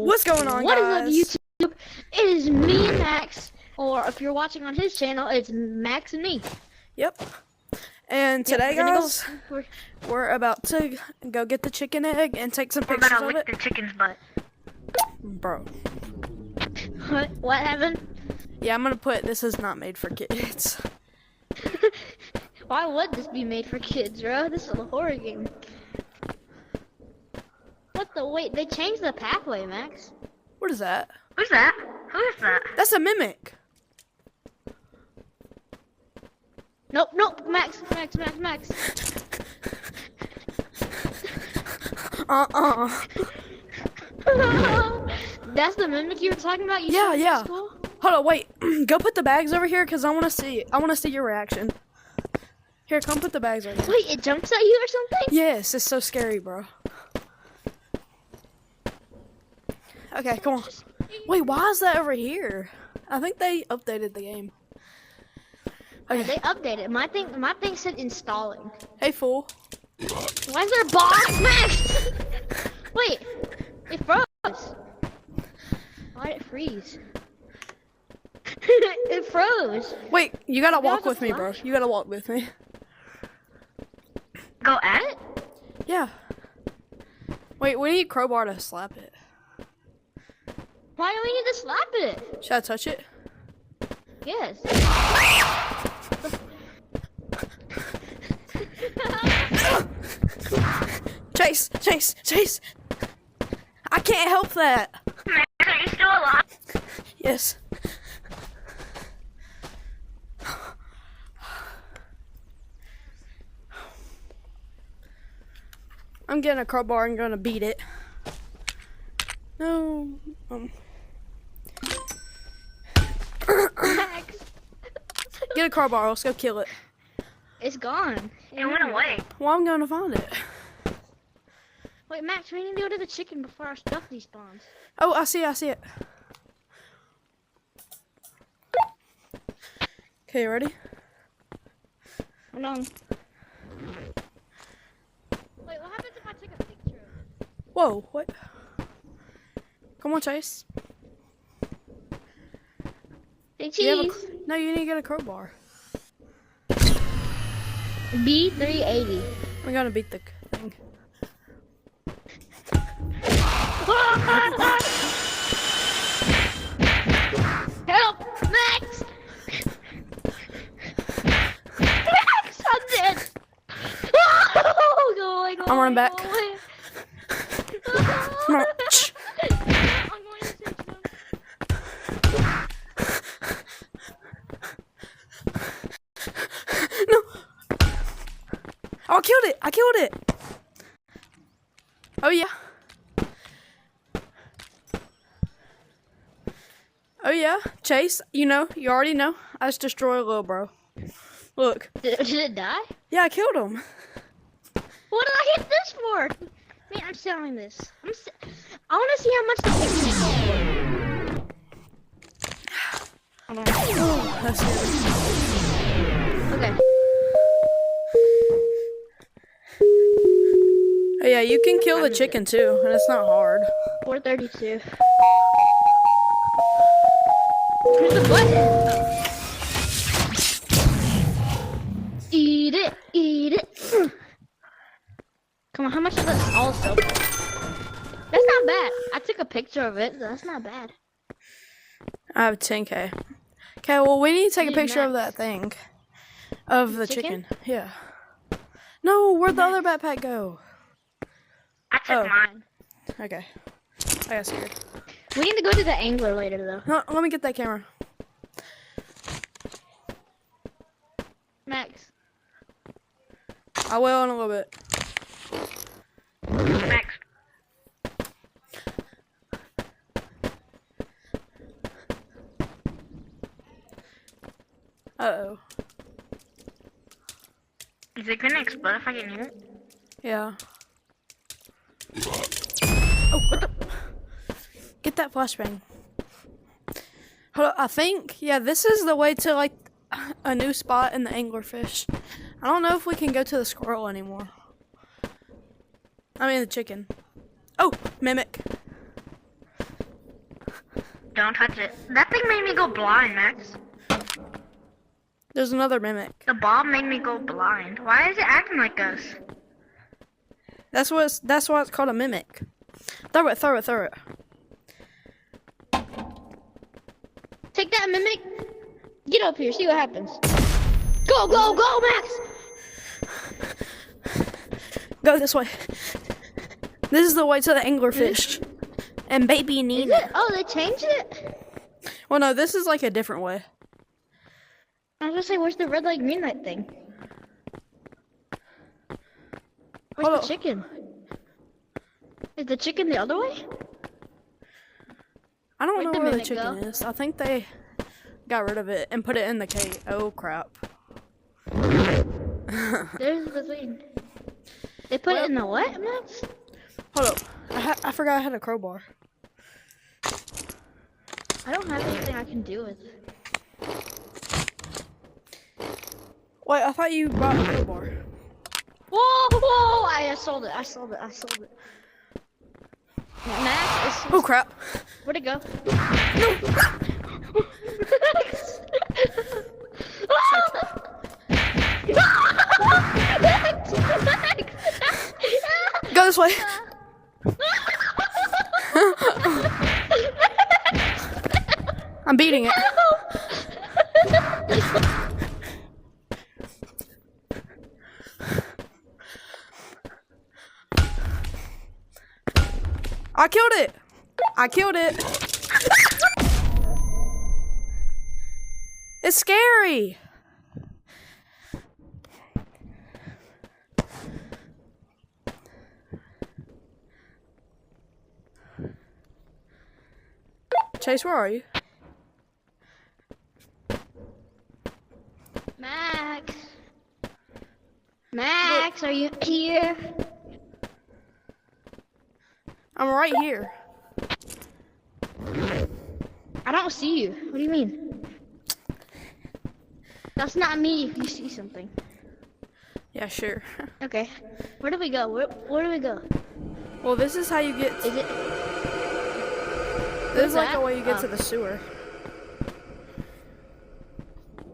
What's going on, What guys? is up, YouTube? It is me and Max, or if you're watching on his channel, it's Max and me. Yep. And today, we're gonna guys, we're about to go get the chicken egg and take some We're pictures gonna of lick it. the chicken's butt. Bro. What happened? Yeah, I'm gonna put this is not made for kids. Why would this be made for kids, bro? This is a horror game. What the wait? They changed the pathway, Max. What is that? Who's that? Who is that? That's a mimic. Nope, Max. That's the mimic you were talking about. You saw Yeah. in school? Hold on, wait. Go put the bags over here, cause I wanna see your reaction. Here, come put the bags over here. Wait, it jumps at you or something? Yes, it's so scary, bro. Okay, come on. Wait, why is that over here? I think they updated the game. Okay. Okay. They updated. My thing said installing. Hey, fool. Why is there a box, Max? Wait, it froze. Why did it freeze? It froze. Wait, you gotta walk was a with me, bro. flash. You gotta walk with me. Go at it? Yeah. Wait, we need crowbar to slap it. Why do we need to slap it? Should I touch it? Yes. Chase! I can't help that. Max, are you still alive? Yes. I'm getting a crowbar and gonna beat it. No. Max, Get a crowbar. Let's go kill it. it's gone. It went away. Well, I'm gonna find it. Wait, Max, we need to go to the chicken before our stuff despawns. Oh, I see it. Okay, you ready? Hold on. Wait, what happens if I take a picture of it? Whoa, what? Come on, Chase. Hey, You have a- cheese. No, you need to get a crowbar. B380. I'm gonna beat the thing. Help, Max! Max, I'm dead. Oh, go away, go I'm running away, back. go away. Come on. Shh. I'm going to save you. No. Oh, I killed it. Oh, yeah. Oh, yeah. Chase, you already know. I just destroyed a little bro. Look. Did it die? Yeah, I killed him. What did I hit this for? Man, I'm selling this. I want to see how much the picture is. Hold on. Oh, that's it. Okay. Oh, yeah, you can kill the chicken, too, and it's not hard. 432. Here's the button. Eat it. Come on, how much is that also? That's not bad. I took a picture of it. That's not bad. I have 10K. Okay, well, we need to take a Dude, picture of Max. that thing. Of the Chicken? chicken. Yeah. No, where'd the other backpack go? I took Oh. mine. Okay. I got scared. We need to go to the angler later, though. No, let me get that camera. Max. I will in a little bit. Max. Uh-oh. Is it gonna explode if I get near it? Yeah. Oh, what the? Get that flashbang. Hold on, I think, yeah, this is the way to, like, a new spot in the anglerfish. I don't know if we can go to the squirrel anymore. I mean the chicken. Oh, mimic. Don't touch it. That thing made me go blind, Max. There's another mimic. The bomb made me go blind. Why is it acting like this? That's why it's called a mimic. Throw it. Take that, mimic. Get up here. See what happens. Go, Max. Go this way. This is the way to the anglerfish. And baby Is Nina. it? Oh, they changed it. Well, no, this is like a different way. I was gonna say, where's the red light, green light thing? Where's Hold the on. chicken? Is the chicken the other way? I don't Where'd know the where the mimic chicken go? is. I think they got rid of it and put it in the cave. Oh crap. There's the thing. They put it in the what, Max? Hold up. I forgot I had a crowbar. I don't have anything I can do with. Wait, I thought you brought a crowbar. Whoa! I sold it. Max, Oh crap. where'd it go? Go this way. I'm beating it. I killed it. It's scary. Chase, where are you? Max, are you here? I'm right here. I don't see you. What do you mean? That's not me if you see something. Yeah, sure. Okay. Where do we go? Where do we go? Well, this is how you get. Is it? This is like that? the way you get Oh. to the sewer.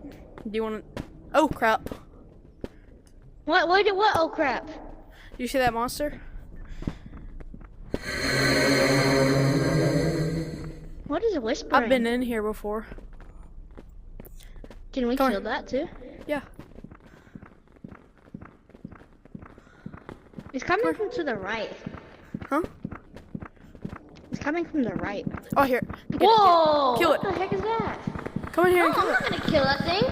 Do you want to? Oh crap! What? Oh crap! You see that monster? What is whispering? I've been in here before. Can we Come on. kill that too? Yeah. It's coming from to the right. Huh? It's coming from the right. Oh, here. Get it, Whoa! Kill What it. the heck is that? Come in here No, and I'm kill not it. gonna kill that thing.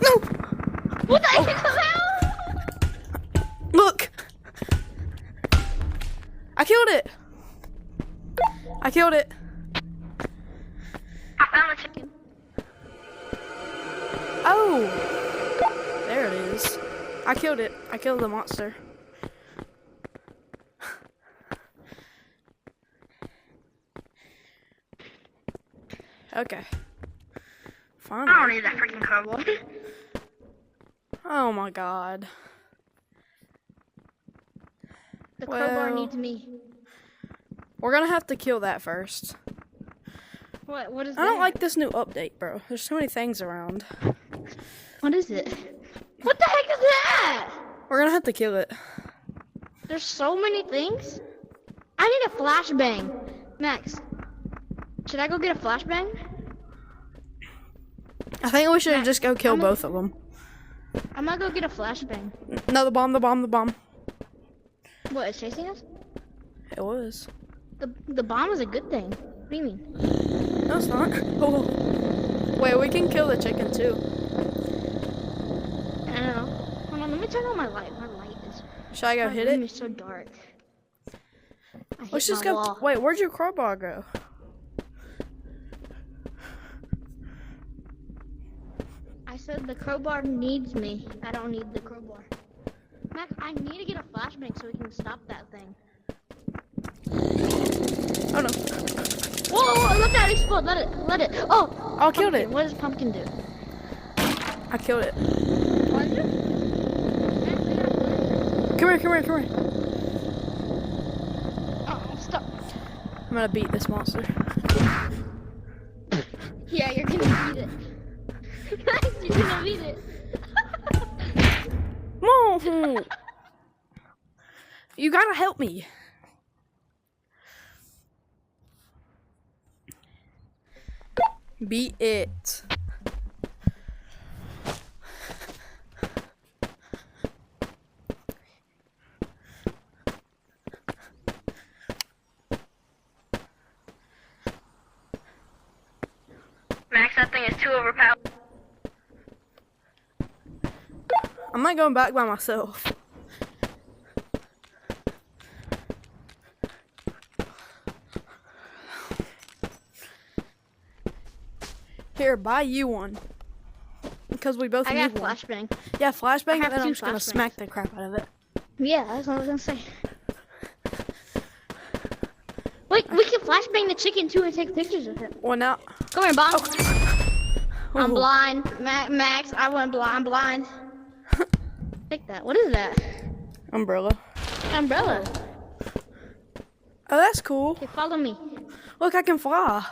No! What the heck is that? Look! I killed it! I found a chicken. Oh! There it is. I killed it. I killed the monster. Okay. I don't Finally. need that freaking crowbar. Oh my god. The crowbar Well. needs me. We're gonna have to kill that first. What is I that? don't like this new update, bro. There's so many things around. What is it? What the heck is that? We're gonna have to kill it. There's so many things. I need a flashbang. Max, should I go get a flashbang? I think we should just go kill I'm a- both of them. I'm gonna go get a flashbang. No, the bomb. What, is chasing us? It was. The bomb is a good thing. What do you mean? No, it's not. Oh. Wait, we can kill the chicken too. I don't know. Hold on, let me turn on my light. My light is. Should I go my hit room it? is so dark. I hit Let's just my go. wall. Wait, where'd your crowbar go? I said the crowbar needs me. I don't need the crowbar. Max, I need to get a flashbang so we can stop that thing. Oh no. Whoa, let that explode. Let it. Oh, I killed pumpkin. it. What does pumpkin do? I killed it. What is it? Max, we gotta put it. Come here. Oh, stop. I'm gonna beat this monster. Yeah, you're gonna beat it. You're gonna beat it. Come on. You gotta help me. Beat it. Max, that thing is too overpowered. I'm not going back by myself. Here, buy you one. Because we both I need got one. flashbang. Yeah, flashbang, I and have then I'm two just gonna flashbangs. smack the crap out of it. Yeah, that's what I was gonna say. Wait, we can flashbang the chicken too and take pictures of it. Well, now. Come here, Bob. I'm Ooh. blind. Max, I'm blind. Take that. What is that? Umbrella. Umbrella. Oh, that's cool. Okay, follow me. Look, I can fly.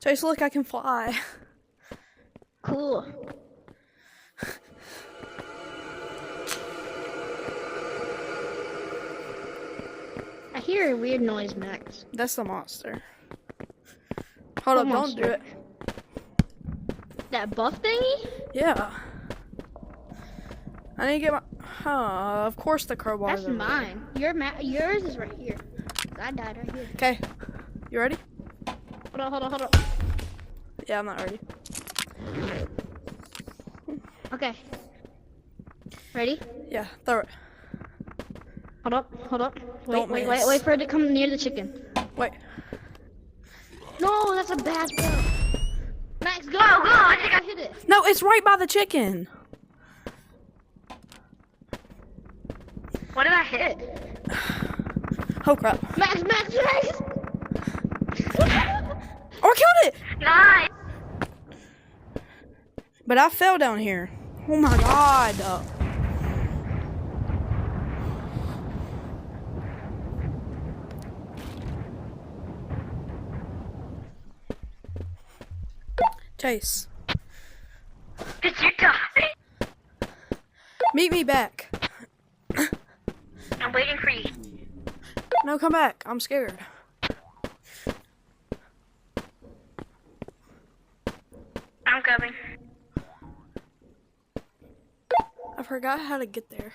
Chase, look, I can fly. Cool. I hear a weird noise, Max. That's the monster. Hold up, What don't do monster? it. That buff thingy? Yeah. I need to get my. Of course the crowbar. That's mine. Yours is right here. I died right here. Okay. You ready? Hold on. Yeah, I'm not ready. Okay. Ready? Yeah, throw it. Hold up. Don't Wait miss. for it to come near the chicken. Wait. No, that's a bad throw. Max, go! I think I hit it. No, it's right by the chicken. What did I hit? Oh crap. Max! Oh, I killed it! Nice. But I fell down here. Oh my god. Chase, Did you die? meet me back. I'm waiting for you. No, come back. I'm scared. I'm coming. I forgot how to get there.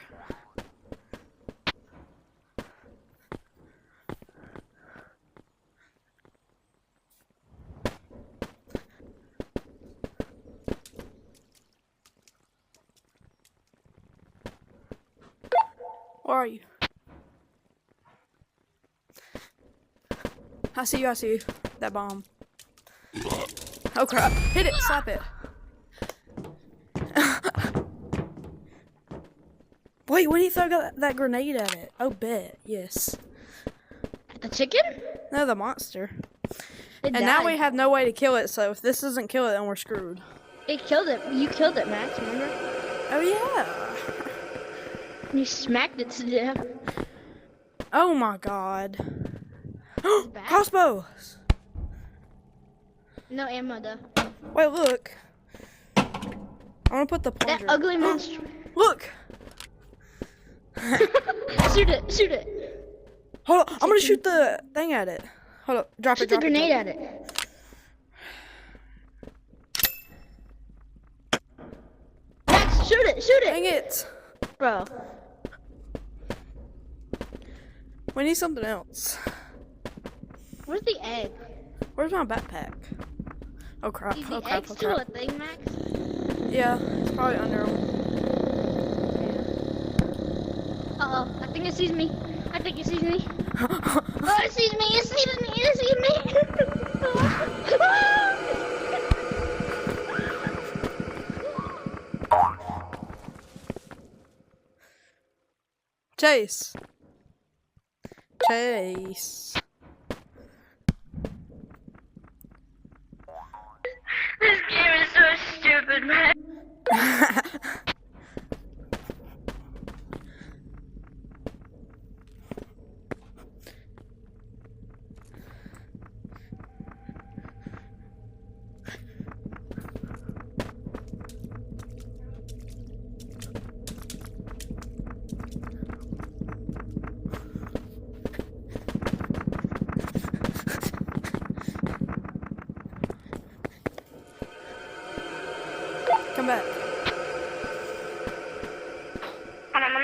Where are you? I see you. That bomb. Oh crap. Hit it, slap it. Wait, when you throw that grenade at it? Oh, bet. Yes. The chicken? No, the monster. It And now died. we have no way to kill it, so if this doesn't kill it, then we're screwed. It killed it. You killed it, Max, remember? Oh, yeah. You smacked it to death. Oh, my God. bad. Crossbows. No ammo, though. Wait, look. I'm gonna put the That plunger. ugly monster. Look. Shoot it. Hold up. I'm gonna shoot the thing at it. Hold up. Drop Shoot it. the Drop it. grenade drop at it. Max, shoot it. Dang it. Bro. We need something else. Where's the egg? Where's my backpack? Oh crap. Is Oh the crap. egg Oh still crap. a thing, Max? Yeah, it's probably under them. Uh-oh. I think it sees me. Oh, it sees me. It sees me. Chase. This game is so stupid, man.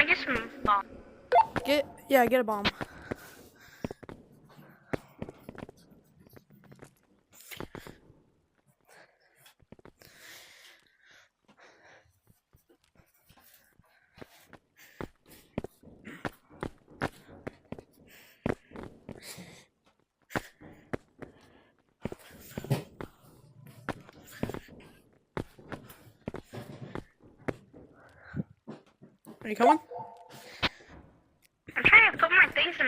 me get some bomb. Get a bomb. Are you coming? I'm trying to put my things in.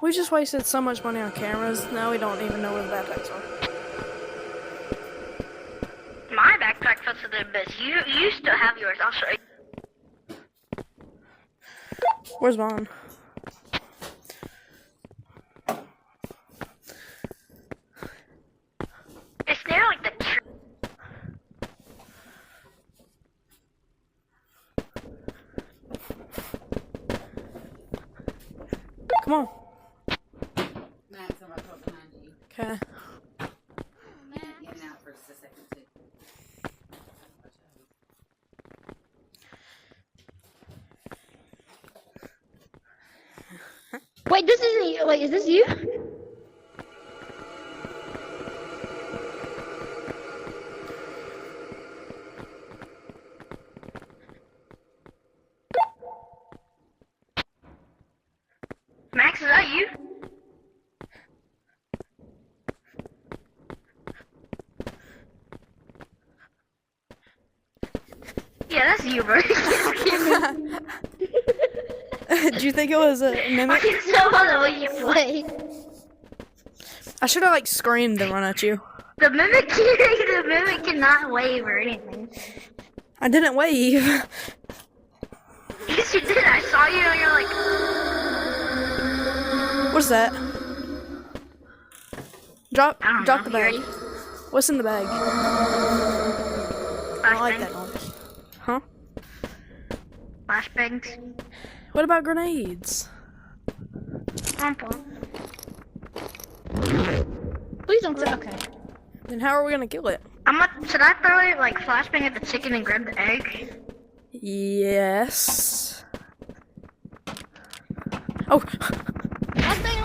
We just wasted so much money on cameras. Now we don't even know where the backpacks are. My backpack fits to the best. You still have yours. I'll show you. Where's mine? It's near like the tree. Come on. Max, I'm about to go behind you. Okay. Getting out for just a second too. Wait, this isn't you. Wait, is this you? Max, is that you? Yeah, that's you, bro. Do you think it was a I mimic? can tell by the way you play. I should have like screamed and run at you. The mimic cannot wave or anything. I didn't wave. Yes, you did. I saw you and you're like, What's that? Drop I don't the know. bag. You ready? What's in the bag? I don't like Flashbangs. that noise. Huh? Flashbangs. What about grenades? Pump 'em. Please don't say. Okay. Then how are we gonna kill it? Should I throw it like flashbang at the chicken and grab the egg? Yes. Oh. One thing.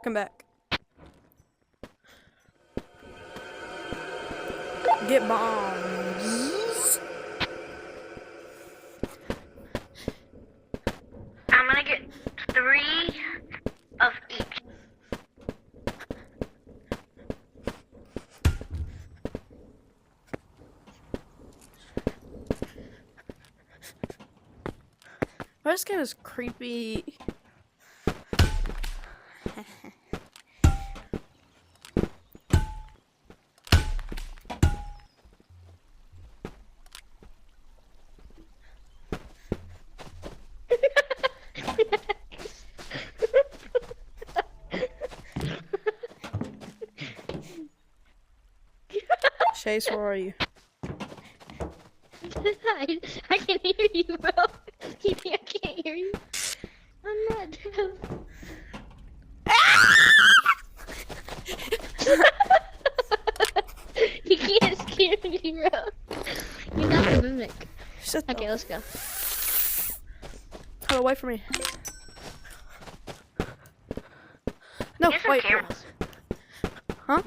Come back. Get bombs. I'm gonna get 3 of each. This game is creepy. Chase, where are you? I can hear you, bro. You think I can't hear you? I'm not deaf. You can't scare me, bro. You're not a mimic. Shut the Okay, let's go. hell away from me. No, Get some wait. cameras. Huh?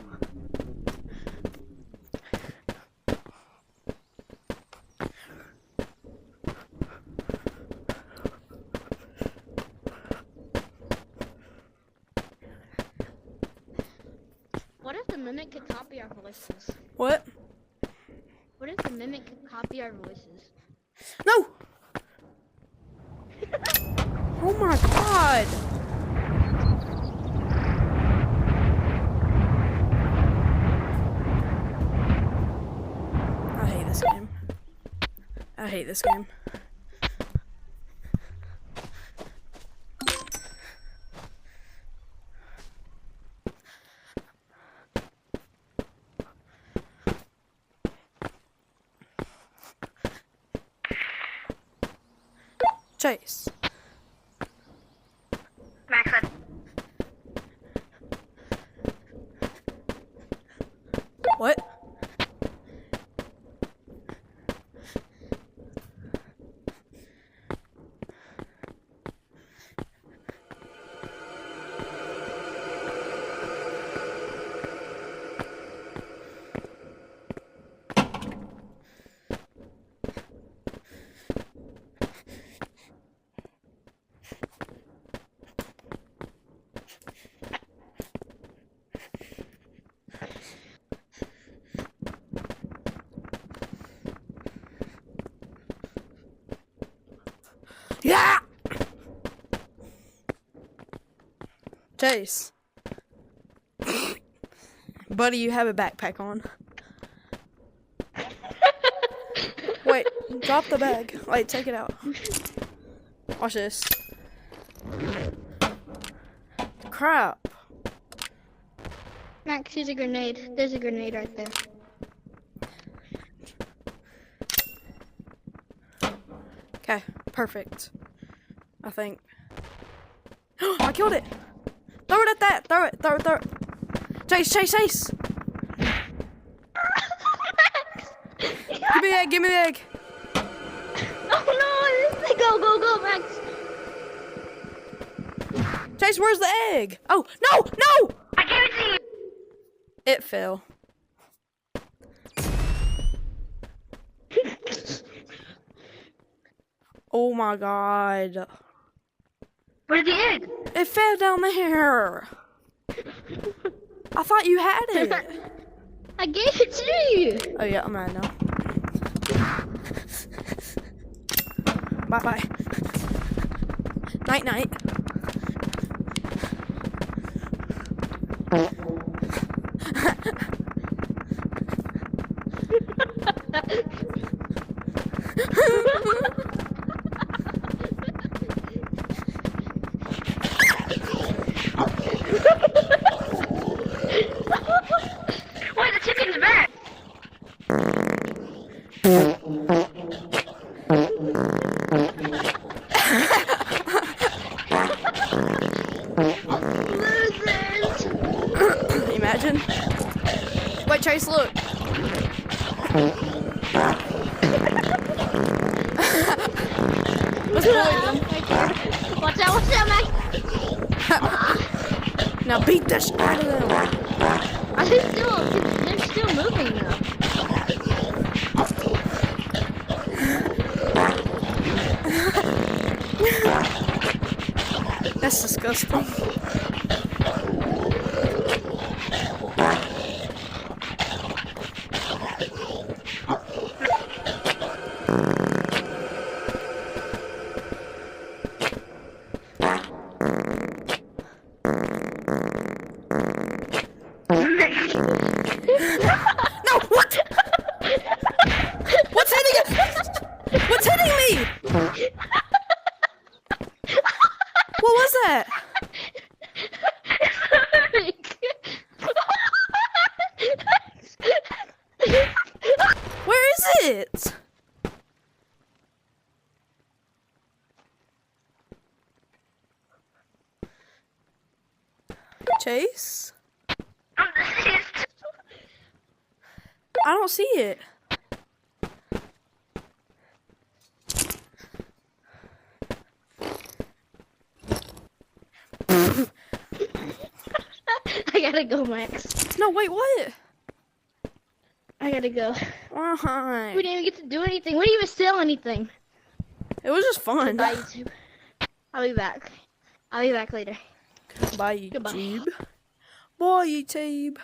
What if the mimic could copy our voices? What? What if the mimic could copy our voices? No! Oh my god! I hate this game. I hate this game. Chase. Max, What? Yeah! Chase. Buddy, you have a backpack on. Wait, drop the bag. Wait, take it out. Watch this. Crap. Max, here's a grenade. There's a grenade right there. Okay, perfect. I think. I killed it! Throw it at that! Throw it! Throw it! Throw it! Chase! Chase! Chase! Give me the egg! Give me the egg! Oh no! Go, go, go, Max! Chase, where's the egg? Oh, no! No! I gave it to you. It fell. Oh my god. Where's the egg? It fell down there. I thought you had it. I gave it to you! Oh yeah, I'm mad now. Bye bye. Night night. Wait, the chicken's back. Losers! Imagine. Wait, Chase, look. Let's bully them. Watch out, Max! Now beat the shit out of them. They're still moving though. That's disgusting. No, what? What's hitting it? What's hitting me? What was that? Where is it? Chase? I'm deceased. I don't see it. I gotta go, Max. No, wait, what? I gotta go. Why? We didn't even get to do anything. We didn't even sell anything. It was just fun. Bye, YouTube. I'll be back. I'll be back later. Bye, Goodbye. YouTube. Bye, YouTube.